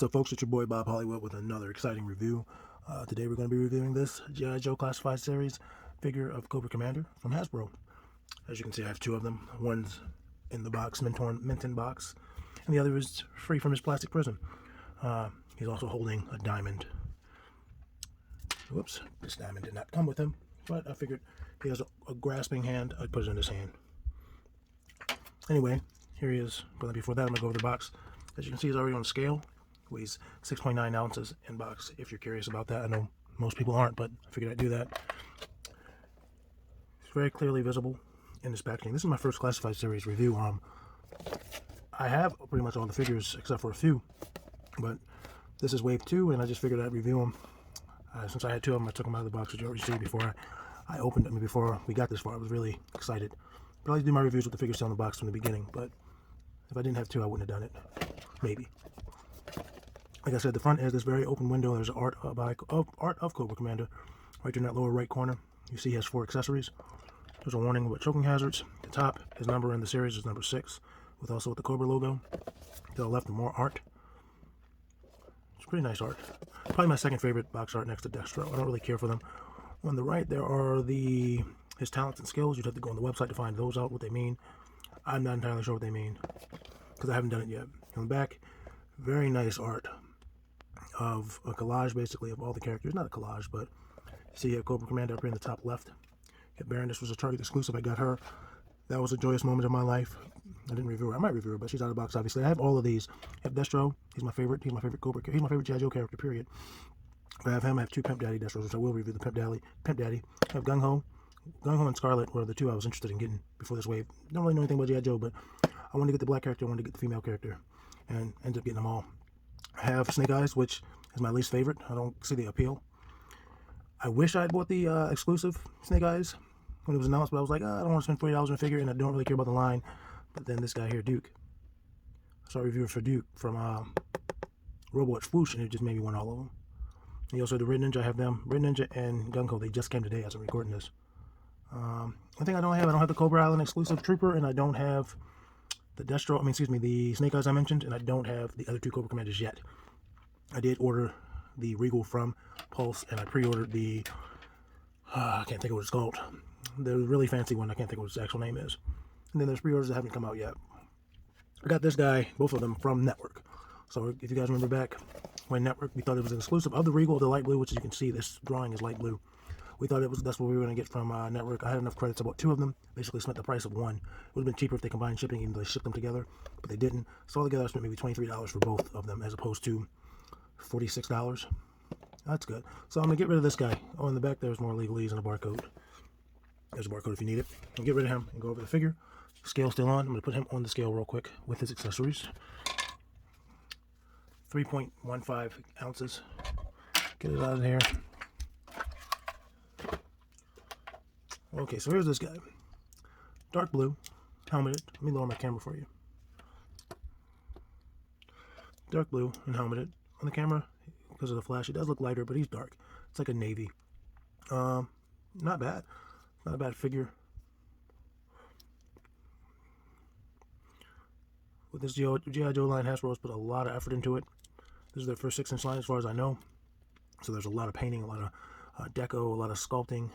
What's up, folks? It's your boy Bob Hollywood with another exciting review. Today we're going to be reviewing this G.I. Joe Classified Series figure of Cobra Commander from Hasbro. As you can see, I have two of them. One's in the box, Minton box, and the other is free from his plastic prison. He's also holding a diamond. Whoops, this diamond did not come with him, but I figured he has a grasping hand. I'd put it in his hand. Anyway, here he is. But before that, I'm going to go over the box. As you can see, he's already on scale. Weighs 6.9 ounces in box, if you're curious about that. I know most people aren't, but I figured I'd do that. It's very clearly visible in this packaging. This is my first Classified Series review. I have pretty much all the figures except for a few, but this is wave 2, and I just figured I'd review them. Since I had two of them, I took them out of the box, which you already see before I opened them. Before we got this far, I was really excited. But I like to do my reviews with the figures still in the box from the beginning, but if I didn't have two, I wouldn't have done it. Maybe. Like I said, the front has this very open window. There's art of Cobra Commander right there in that lower right corner. You see he has 4 accessories. There's a warning about choking hazards. At the top, his number in the series is number 6, with the Cobra logo. To the left, more art. It's pretty nice art. Probably my second favorite box art next to Destro. I don't really care for them. On the right, there are his talents and skills. You'd have to go on the website to find those out, what they mean. I'm not entirely sure what they mean, because I haven't done it yet. On the back, very nice art of a collage, basically, of all the characters. Not a collage, but you see you have Cobra Commander up here in the top left. You Baron, this was a Target exclusive. I got her. That was a joyous moment of my life. I didn't review her. I might review her, but she's out of the box, obviously. I have all of these. I have Destro. He's my favorite. He's my favorite Cobra. He's my favorite G.I. Joe character, period. If I have him, I have 2 Pimp Daddy Destros, which I will review the Pimp Daddy. I have Gung Ho. Gung Ho and Scarlet were the 2 I was interested in getting before this wave. Don't really know anything about G.I. Joe, but I wanted to get the black character, I wanted to get the female character, and ended up getting them all. I have Snake Eyes, which is my least favorite. I don't see the appeal. I wish I had bought the exclusive Snake Eyes when it was announced, but I was like, I don't want to spend $40 on a figure, and I don't really care about the line. But then this guy here, Duke. I saw a review for Duke from Robot Swoosh, and it just made me want all of them. And also the Red Ninja, I have them. Red Ninja and Gung Ho, they just came today as I'm recording this. One thing I don't have the Cobra Island exclusive Trooper, and I don't have the the Snake Eyes I mentioned, and I don't have the other 2 Cobra Commanders yet. I did order the Regal from Pulse, and I pre-ordered the, I can't think of what it's called. The really fancy one, I can't think of what its actual name is. And then there's pre-orders that haven't come out yet. I got this guy, both of them, from Network. So if you guys remember back when Network, we thought it was an exclusive of the Regal, the light blue, which as you can see, this drawing is light blue. We thought that's what we were going to get from Network. I had enough credits, I bought 2 of them, basically spent the price of 1. It would have been cheaper if they combined shipping, even though they shipped them together, but they didn't. So altogether I spent maybe $23 for both of them, as opposed to $46. That's good. So I'm going to get rid of this guy. Oh, in the back there's more legalese and a barcode. There's a barcode if you need it. I'll get rid of him and go over the figure. Scale still on. I'm going to put him on the scale real quick with his accessories. 3.15 ounces. Get it out of here. Okay, so here's this guy. Dark blue, helmeted. Let me lower my camera for you. Dark blue and helmeted. On the camera, because of the flash, it does look lighter, but he's dark. It's like a navy. Not bad. Not a bad figure. With this G.I. Joe line, Hasbro's put a lot of effort into it. This is their first 6-inch line as far as I know. So there's a lot of painting, a lot of deco, a lot of sculpting.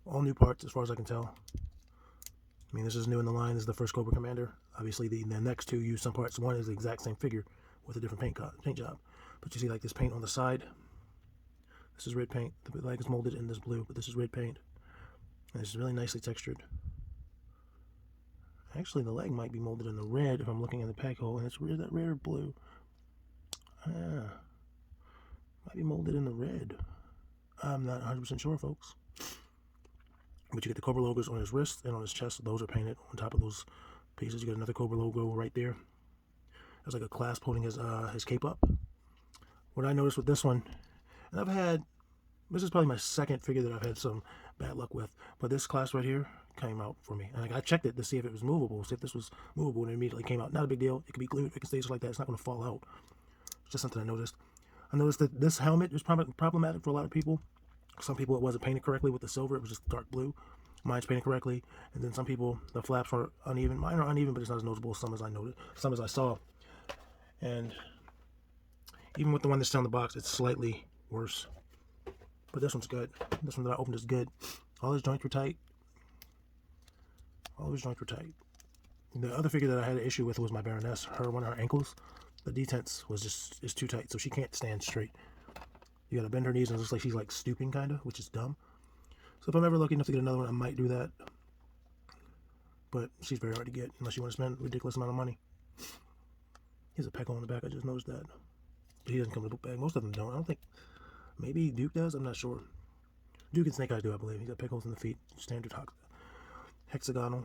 All new parts as far as I can tell. I mean, this is new in the line. This is the first Cobra Commander. Obviously, the next 2 use some parts. One is the exact same figure with a different paint job. But you see like this paint on the side. This is red paint. The leg is molded in this blue, but this is red paint. And it's really nicely textured. Actually, the leg might be molded in the red if I'm looking at the pack hole, and it's that rare blue. Might be molded in the red. I'm not 100% sure, folks. But you get the Cobra logos on his wrist and on his chest. Those are painted on top of those pieces. You get another Cobra logo right there. There's like a clasp holding his cape up. What I noticed with this one, and this is probably my second figure that I've had some bad luck with, but this clasp right here came out for me. And I checked it to see if it was movable, see if this was movable, and it immediately came out. Not a big deal. It can be glued. It can stay just like that. It's not going to fall out. It's just something I noticed. I noticed that this helmet is problematic for a lot of people. Some people, it wasn't painted correctly with the silver. It was just dark blue. Mine's painted correctly. And then some people, the flaps are uneven. Mine are uneven, but it's not as noticeable as some as I noticed, some as I saw. And Even with the one that's still in the box, it's slightly worse. But this one's good. This one that I opened is good. All his joints were tight. All his joints were tight. The other figure that I had an issue with was my Baroness. One of her ankles, the detents is too tight, so she can't stand straight. You gotta bend her knees, and it looks like she's like stooping kind of, which is dumb. So if I'm ever lucky enough to get another one, I might do that. But she's very hard to get unless you want to spend a ridiculous amount of money. He has a Piccolo on the back. I just noticed that. But he doesn't come in the book bag. Most of them don't. I don't think. Maybe Duke does. I'm not sure. Duke and Snake Eyes do, I believe. He's got Piccolos in the feet. Standard hexagonal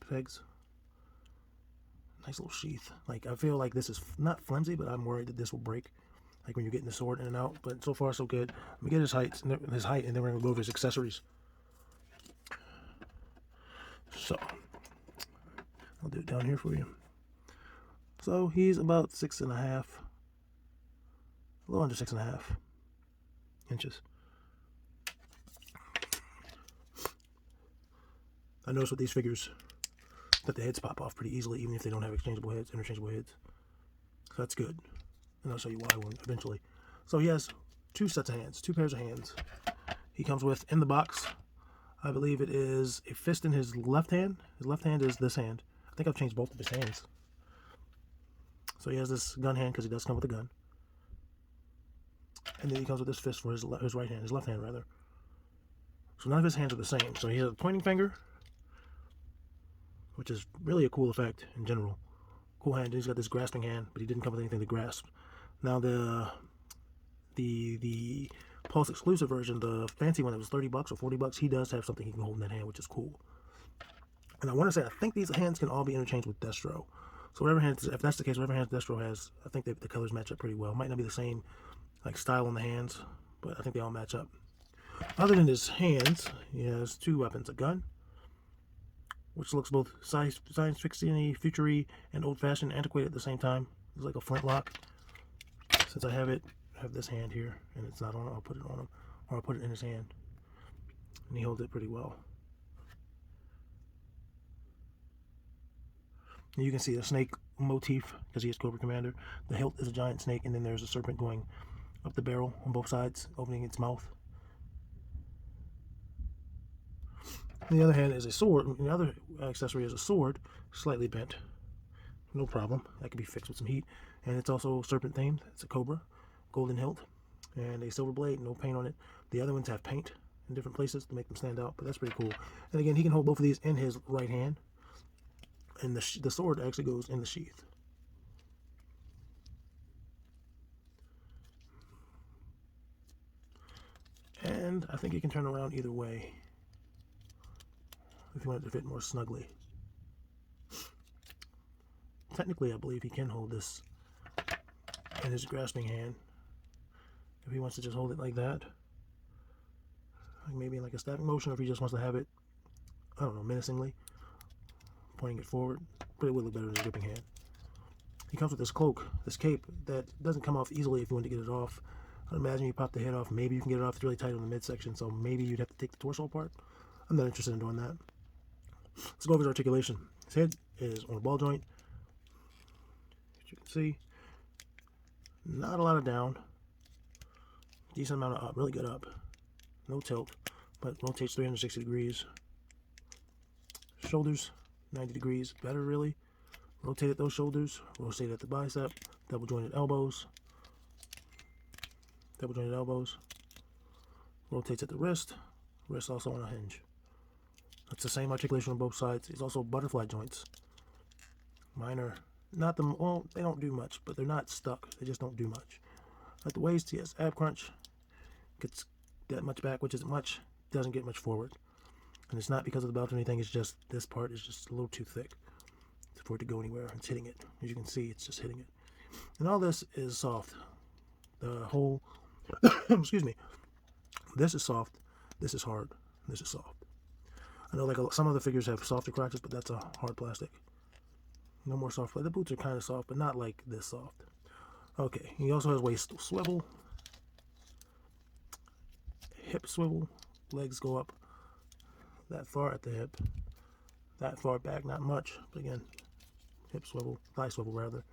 pegs. Nice little sheath. Like, I feel like this is not flimsy, but I'm worried that this will break. Like when you're getting the sword in and out. But so far, so good. Let me get his height, and then we're going to go over his accessories. So, I'll do it down here for you. So, he's about 6.5. A little under 6.5 inches. I noticed with these figures that the heads pop off pretty easily, even if they don't have interchangeable heads. So that's good. And I'll show you why eventually. So he has 2 sets of hands, 2 pairs of hands. He comes with, in the box, I believe it is a fist in his left hand. His left hand is this hand. I think I've changed both of his hands. So he has this gun hand because he does come with a gun. And then he comes with this fist for his right hand, his left hand rather. So none of his hands are the same. So he has a pointing finger, which is really a cool effect in general. Cool hand. He's got this grasping hand, but he didn't come with anything to grasp. Now the Pulse exclusive version, the fancy one that was $30 or $40, he does have something he can hold in that hand, which is cool. And I want to say, I think these hands can all be interchanged with Destro. So whatever hands, if that's the case, whatever hands Destro has, I think the colors match up pretty well. Might not be the same like style on the hands, but I think they all match up. Other than his hands, he has 2 weapons: a gun, which looks both science fiction-y, future-y, and old-fashioned, antiquated at the same time. It's like a flintlock. Since I have this hand here, and it's not on, I'll put it on him, or I'll put it in his hand, and he holds it pretty well. And you can see the snake motif because he is Cobra Commander. The hilt is a giant snake, and then there's a serpent going up the barrel on both sides, opening its mouth. And the other hand is a sword. The other accessory is a sword, slightly bent. No problem. That can be fixed with some heat. And it's also serpent themed. It's a Cobra, golden hilt, and a silver blade, no paint on it. The other ones have paint in different places to make them stand out, but that's pretty cool. And again, he can hold both of these in his right hand, and the sword actually goes in the sheath. And I think you can turn around either way if you want it to fit more snugly. Technically, I believe he can hold this in his grasping hand if he wants to just hold it like that, like maybe in like a stabbing motion, or if he just wants to have it, I don't know, menacingly pointing it forward. But it would look better in his gripping hand. He comes with this cloak, this cape that doesn't come off easily if you want to get it off. I imagine you pop the head off. Maybe you can get it off. It's really tight on the midsection, so maybe you'd have to take the torso apart. I'm not interested in doing that. Let's go over his articulation. His head is on a ball joint. As you can see, not a lot of down. Decent amount of up. Really good up. No tilt, but rotates 360 degrees. Shoulders, 90 degrees. Better, really. Rotate at those shoulders. Rotate at the bicep. Double jointed elbows. Double jointed elbows. Rotates at the wrist. Wrist also on a hinge. It's the same articulation on both sides. It's also butterfly joints. Mine are not the, well, they don't do much, but they're not stuck. They just don't do much. At the waist, he has ab crunch. Gets that much back, which isn't much. Doesn't get much forward. And it's not because of the belt or anything. It's just this part is just a little too thick for it to go anywhere. It's hitting it. As you can see, it's just hitting it. And all this is soft. The whole, excuse me. This is soft. This is hard. This is soft. I know like some other figures have softer crotches, but that's a hard plastic. No more soft. The boots are kind of soft, but not like this soft. Okay, he also has waist swivel, hip swivel, legs go up that far at the hip, that far back, not much, but again, hip swivel, thigh swivel rather.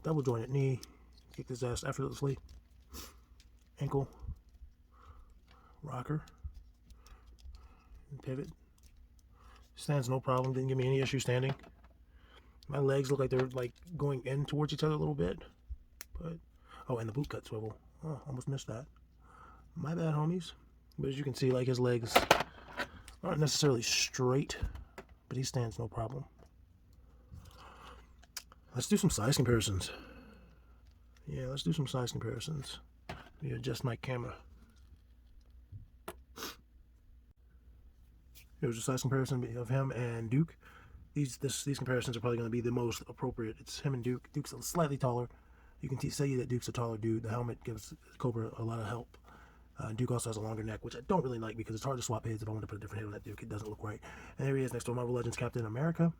Double jointed knee, Kick his ass effortlessly. Ankle. Rocker. And pivot. Stands no problem. Didn't give me any issue standing. My legs look like they're like going in towards each other a little bit. But oh, and the boot cut swivel. Oh, almost missed that. My bad, homies. But as you can see, like his legs aren't necessarily straight, but he stands no problem. Let's do some size comparisons. Yeah, let's do some size comparisons. Let me adjust my camera. Here's a size comparison of him and Duke. These comparisons are probably going to be the most appropriate. It's him and Duke. Duke's slightly taller. You can say that Duke's a taller dude. The helmet gives Cobra a lot of help. Duke also has a longer neck, which I don't really like because it's hard to swap heads if I want to put a different head on that Duke. It doesn't look right. And there he is next to Marvel Legends Captain America.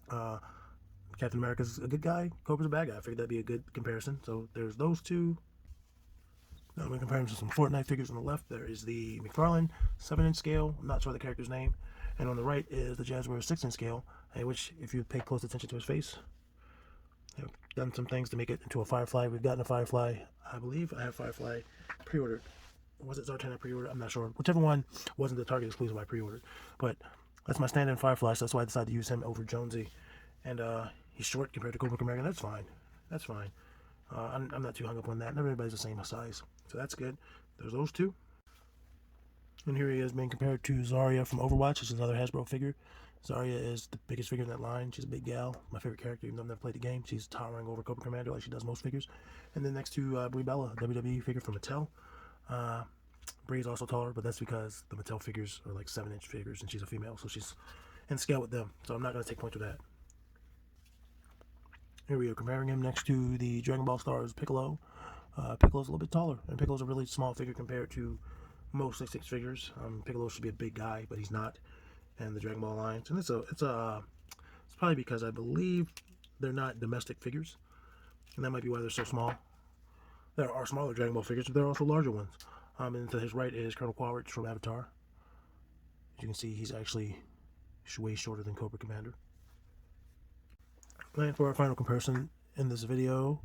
Captain America's a good guy. Cobra's a bad guy. I figured that'd be a good comparison. So there's those two. Now I'm going to compare them to some Fortnite figures on the left. There is the McFarlane 7-inch scale. I'm not sure the character's name. And on the right is the Jazzwares 6-inch scale, which, if you pay close attention to his face, they've done some things to make it into a Firefly. We've gotten a Firefly. I believe I have Firefly pre-ordered. Was it Zarya I pre-ordered? I'm not sure. Whichever one wasn't the Target exclusive I pre-ordered. But that's my stand-in Firefly, so that's why I decided to use him over Jonesy. And he's short compared to Cobra American. That's fine. That's fine. I'm not too hung up on that. Not everybody's the same size. So that's good. There's those two. And here he is being compared to Zarya from Overwatch, which is another Hasbro figure. Zarya is the biggest figure in that line. She's a big gal. My favorite character, even though I've never played the game. She's towering over Cobra Commander like she does most figures. And then next to Brie Bella, WWE figure from Mattel. Brie is also taller, but that's because the Mattel figures are like 7-inch figures, and she's a female, so she's in scale with them. So I'm not going to take point to that. Here we are comparing him next to the Dragon Ball Stars Piccolo. Piccolo's a little bit taller, and Piccolo's a really small figure compared to most 6'6" figures. Piccolo should be a big guy, but he's not. And the Dragon Ball lines, and it's probably because I believe they're not domestic figures, and that might be why they're so small. There are smaller Dragon Ball figures, but there are also larger ones. And to his right is Colonel Quaritch from Avatar. As you can see, he's actually way shorter than Cobra Commander. And for our final comparison in this video,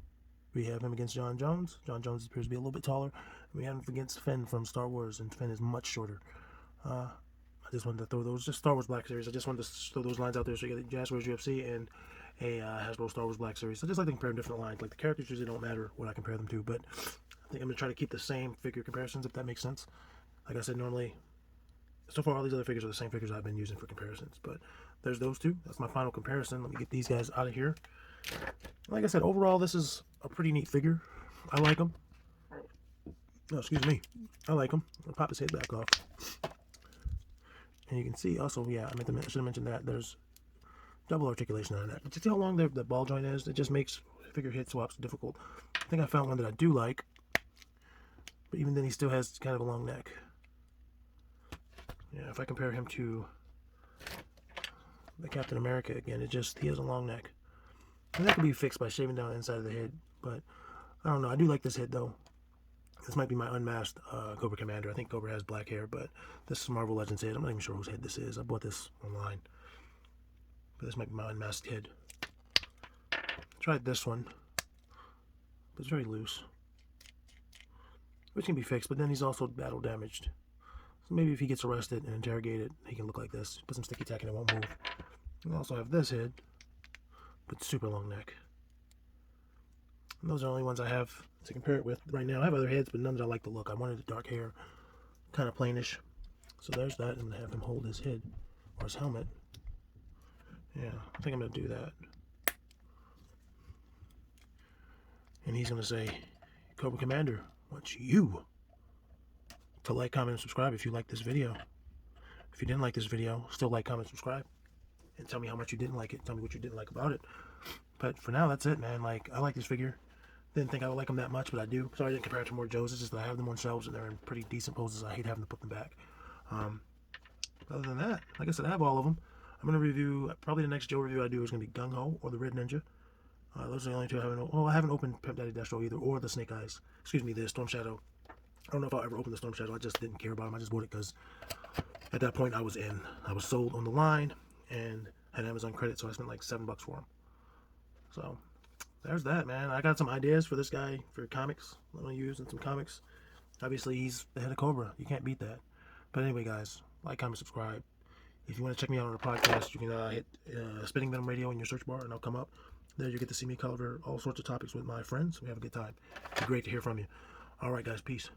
we have him against John Jones. John Jones appears to be a little bit taller. We have him against Finn from Star Wars, and Finn is much shorter. I just wanted to throw those, just Star Wars Black Series. I just wanted to throw those lines out there so you get Jazzwares UFC and a Hasbro Star Wars Black Series. I just like to compare different lines. Like the characters usually don't matter what I compare them to, but I think I'm going to try to keep the same figure comparisons, if that makes sense. Like I said, normally, so far all these other figures are the same figures I've been using for comparisons, but there's those two. That's my final comparison. Let me get these guys out of here. Like I said, overall, this is a pretty neat figure. I like them. Oh, excuse me. I like him. I'll pop his head back off. And you can see also, yeah, I should have mentioned that there's double articulation on that. But you see how long the ball joint is? It just makes figure hit swaps difficult. I think I found one that I do like. But even then, he still has kind of a long neck. Yeah, if I compare him to the Captain America again, he has a long neck. And that can be fixed by shaving down the inside of the head. But I don't know. I do like this head, though. This might be my unmasked Cobra Commander. I think Cobra has black hair, but this is Marvel Legends head. I'm not even sure whose head this is. I bought this online. But this might be my unmasked head. Tried this one, but it's very loose. Which can be fixed, but then he's also battle damaged. So maybe if he gets arrested and interrogated, he can look like this. Put some sticky tack and it won't move. I also have this head, but super long neck. And those are the only ones I have to compare it with right now. I have other heads, but none that I like the look. I wanted the dark hair, kind of plainish. So there's that, and have him hold his head, or his helmet. Yeah, I think I'm going to do that. And he's going to say, Cobra Commander wants you to like, comment, and subscribe if you like this video. If you didn't like this video, still like, comment, subscribe. And tell me how much you didn't like it. Tell me what you didn't like about it. But for now, that's it, man. Like, I like this figure. Didn't think I would like them that much, but I do. Sorry I didn't compare it to more Joes. It's just that I have them on shelves and they're in pretty decent poses. I hate having to put them back. Other than that, like I said, I have all of them. I'm going to review, probably the next Joe review I do is going to be Gung Ho or the Red Ninja. Those are the only two I haven't. Oh, I haven't opened Pimp Daddy Destro either, or the Snake Eyes. Excuse me, the Storm Shadow. I don't know if I'll ever open the Storm Shadow. I just didn't care about them. I just bought it because at that point I was sold on the line and had Amazon credit, so I spent like $7 for them. So there's that, man. I got some ideas for this guy for comics. I'm gonna use in some comics. Obviously, he's the head of Cobra. You can't beat that. But anyway, guys, like, comment, subscribe. If you want to check me out on a podcast, you can hit Spinning Venom Radio in your search bar, and I'll come up. There you get to see me cover all sorts of topics with my friends. We have a good time. It'd be great to hear from you. All right, guys, peace.